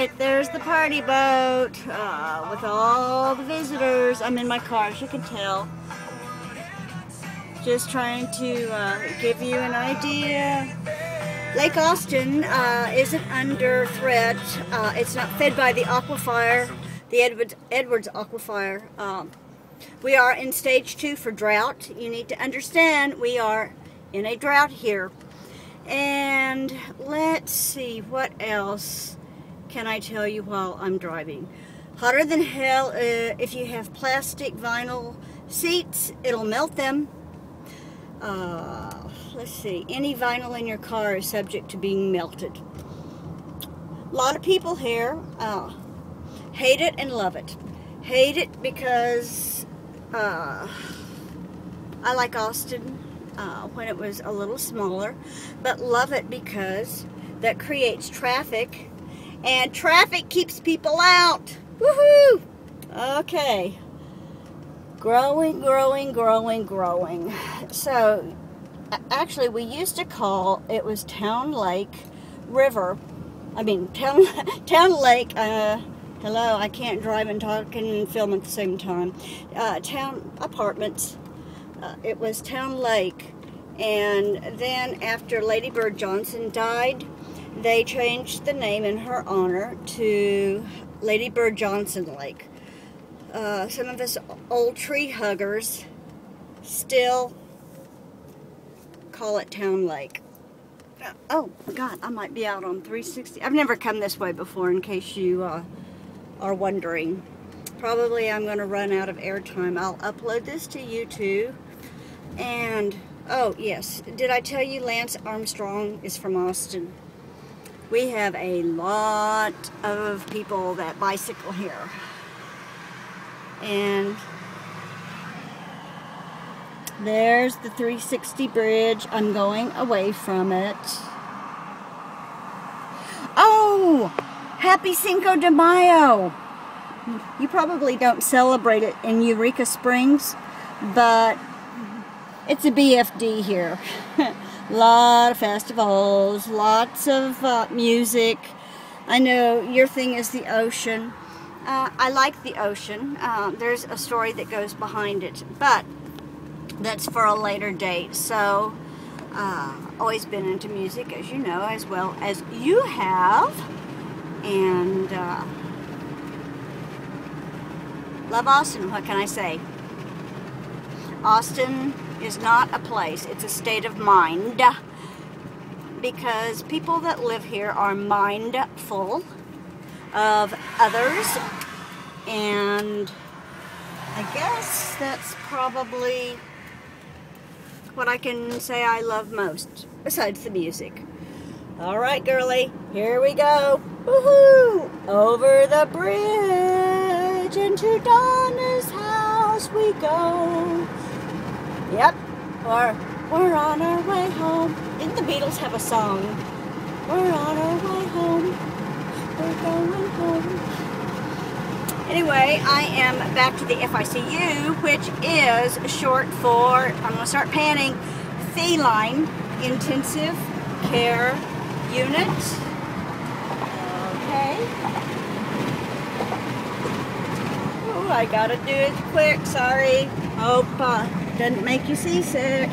Alright, there's the party boat with all the visitors. I'm in my car, as you can tell. Just trying to give you an idea. Lake Austin isn't under threat. It's not fed by the aquifer, the Edwards Aquifer. We are in stage 2 for drought. You need to understand we are in a drought here. And let's see, what else can I tell you while I'm driving? Hotter than hell. If you have plastic vinyl seats, it'll melt them. Let's see, any vinyl in your car is subject to being melted. A lot of people here hate it and love it. Hate it because I like Austin when it was a little smaller, but love it because that creates traffic, and traffic keeps people out. Woohoo! Okay. Growing, growing, growing, growing. So, actually, we used to call it was Town Lake River. I mean, Town Lake. Hello, I can't drive and talk and film at the same time. Town Apartments. It was Town Lake, and then after Lady Bird Johnson died, they changed the name in her honor to Lady Bird Johnson Lake. Some of us old tree huggers still call it Town Lake. Oh God, I might be out on 360. I've never come this way before, in case you are wondering. Probably I'm going to run out of airtime. I'll upload this to YouTube. And, oh yes, did I tell you Lance Armstrong is from Austin? We have a lot of people that bicycle here. And there's the 360 bridge. I'm going away from it. Oh, happy Cinco de Mayo. You probably don't celebrate it in Eureka Springs, but it's a BFD here. A lot of festivals, lots of music. I know your thing is the ocean. I like the ocean. There's a story that goes behind it, but that's for a later date. So, always been into music, as you know, as well as you have. And love Austin, what can I say? Austin is not a place, it's a state of mind, because people that live here are mindful of others, and I guess that's probably what I can say I love most, besides the music. Alright, girlie, here we go. Woohoo! Over the bridge into Donna's house we go. Yep, or we're on our way home. Didn't the Beatles have a song? We're on our way home. We're going home. Anyway, I am back to the FICU, which is short for, I'm going to start panning, Feline Intensive Care Unit. Okay. Oh, I gotta do it quick, sorry. Hope doesn't make you seasick.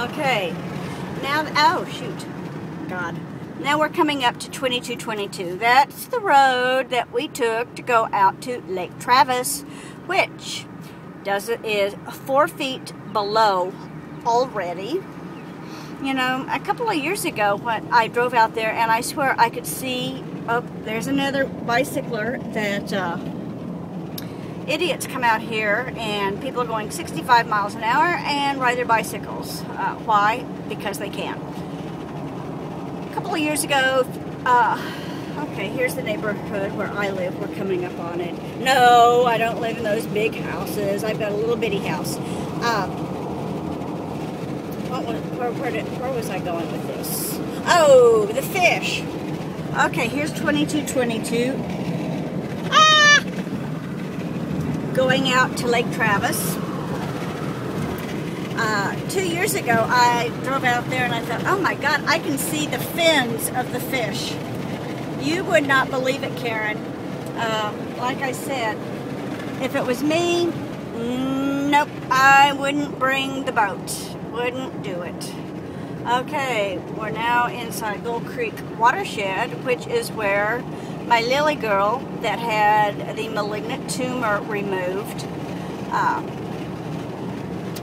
Okay. Now, oh shoot. God. Now we're coming up to 2222. That's the road that we took to go out to Lake Travis, which is 4 feet below already. You know, a couple of years ago when I drove out there, and I swear I could see, oh, there's another bicycler that idiots come out here, and people are going 65 miles an hour and ride their bicycles. Why? Because they can. A couple of years ago, okay, here's the neighborhood where I live. We're coming up on it. No, I don't live in those big houses. I've got a little bitty house. Where was I going with this? Oh, the fish. Okay, here's 2222. Going out to Lake Travis. 2 years ago, I drove out there and I thought, oh my God, I can see the fins of the fish. You would not believe it, Karen. Like I said, if it was me, nope, I wouldn't bring the boat. Wouldn't do it. Okay, we're now inside Gold Creek Watershed, which is where my Lily girl that had the malignant tumor removed,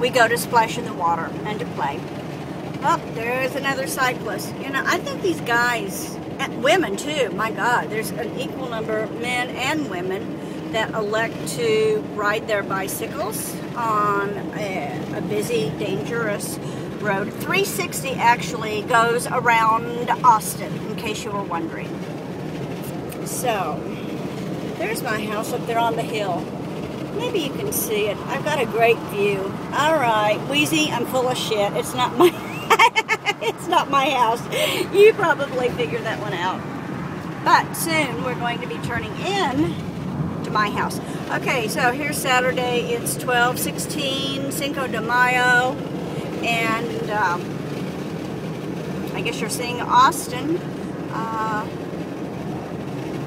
we go to splash in the water and to play. Oh, there's another cyclist. You know, I think these guys, and women too, my God, there's an equal number of men and women that elect to ride their bicycles on a busy, dangerous road. 360 actually goes around Austin, in case you were wondering. So, there's my house up there on the hill. Maybe you can see it. I've got a great view. All right, Wheezy, I'm full of shit. It's not my, it's not my house. You probably figured that one out. But soon we're going to be turning in to my house. Okay, so here's Saturday. It's 12/16, Cinco de Mayo, and I guess you're seeing Austin.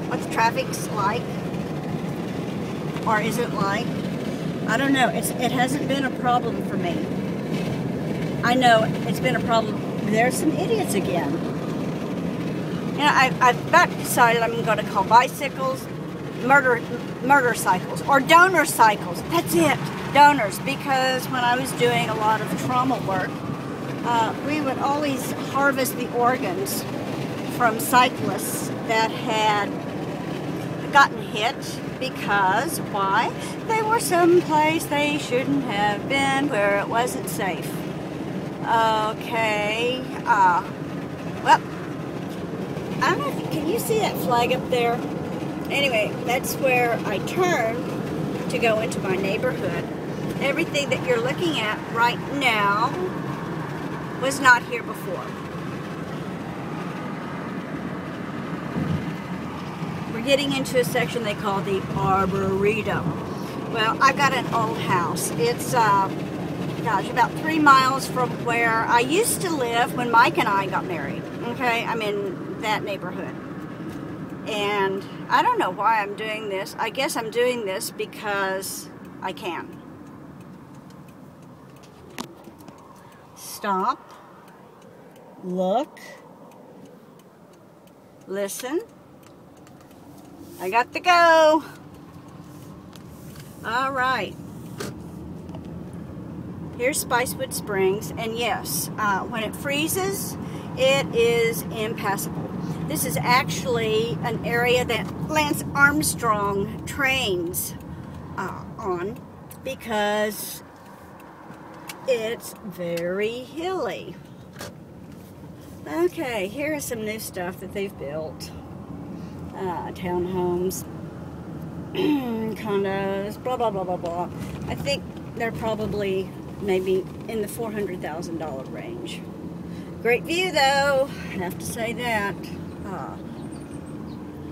What the traffic's like. Or is it like? I don't know. It hasn't been a problem for me. I know it's been a problem. There's some idiots again. You know, I've about decided I'm going to call bicycles murder cycles or donor cycles. That's it, donors. Because when I was doing a lot of trauma work, we would always harvest the organs from cyclists that had gotten hit. Because, why? They were someplace they shouldn't have been, where it wasn't safe. Okay, well, I don't know if, can you see that flag up there? Anyway, that's where I turned to go into my neighborhood. Everything that you're looking at right now was not here before. Getting into a section they call the Arboretum. Well, I've got an old house. It's, gosh, about 3 miles from where I used to live when Mike and I got married. Okay, I'm in that neighborhood. And I don't know why I'm doing this. I guess I'm doing this because I can. Stop. Look. Listen. I got to go. All right. Here's Spicewood Springs, and yes, when it freezes, it is impassable. This is actually an area that Lance Armstrong trains on because it's very hilly. Okay, here is some new stuff that they've built. Townhomes, condos, blah, blah, blah, blah, blah. I think they're probably maybe in the $400,000 range. Great view, though. I have to say that.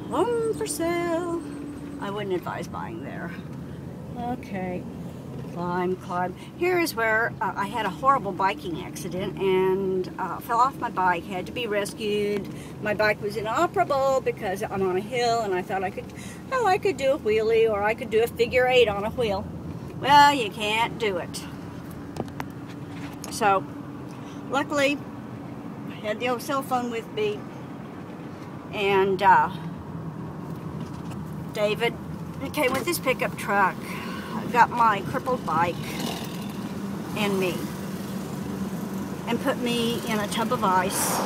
Home for sale. I wouldn't advise buying there. Okay. Climb, climb. Here is where I had a horrible biking accident and fell off my bike, had to be rescued. My bike was inoperable because I'm on a hill and I thought I could do a wheelie or I could do a figure 8 on a wheel. Well, you can't do it. So, luckily, I had the old cell phone with me, and David came with his pickup truck. Got my crippled bike and me and put me in a tub of ice.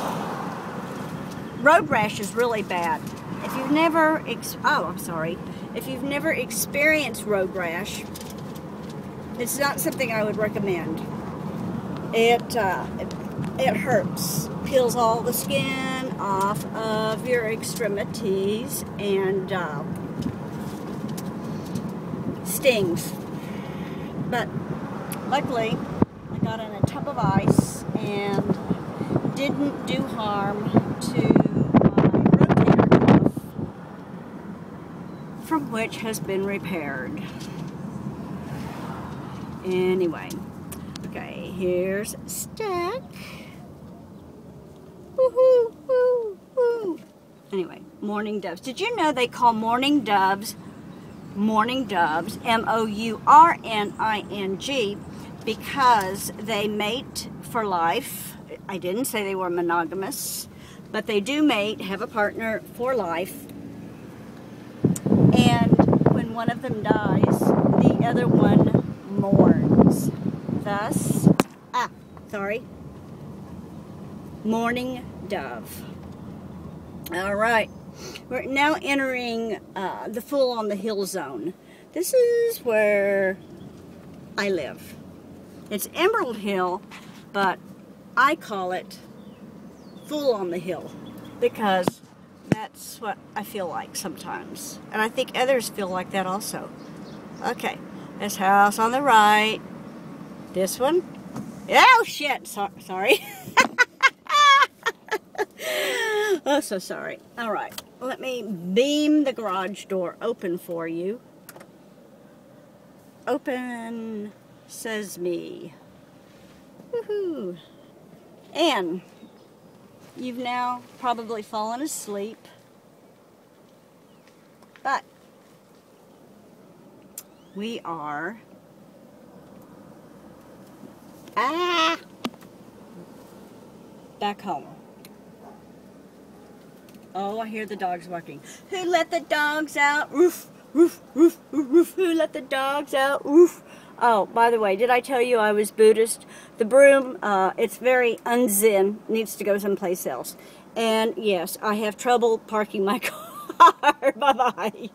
Road rash is really bad. If you've never if you've never experienced road rash, it's not something I would recommend. It hurts, peels all the skin off of your extremities and stings. But luckily I got in a tub of ice and didn't do harm to my rotator cuff, from which has been repaired. Anyway, okay, here's Stack. Woohoo, woo, woo. Anyway, mourning doves. Did you know they call mourning doves, M-O-U-R-N-I-N-G, because they mate for life. I didn't say they were monogamous, but they do mate, have a partner for life. And when one of them dies, the other one mourns. Thus, mourning dove. All right, we're now entering the Fool on the Hill zone. This is where I live. It's Emerald Hill, but I call it Fool on the Hill because that's what I feel like sometimes. And I think others feel like that also. Okay, this house on the right. This one. Oh, shit. Sorry. Oh, so sorry. All right. Let me beam the garage door open for you. Open sesame. Woohoo. And you've now probably fallen asleep. But we are back home. Oh, I hear the dogs barking. Who let the dogs out? Roof, roof, roof, roof, roof. Who let the dogs out? Roof. Oh, by the way, did I tell you I was Buddhist? The broom, it's very un-zen, needs to go someplace else. And yes, I have trouble parking my car. Bye-bye.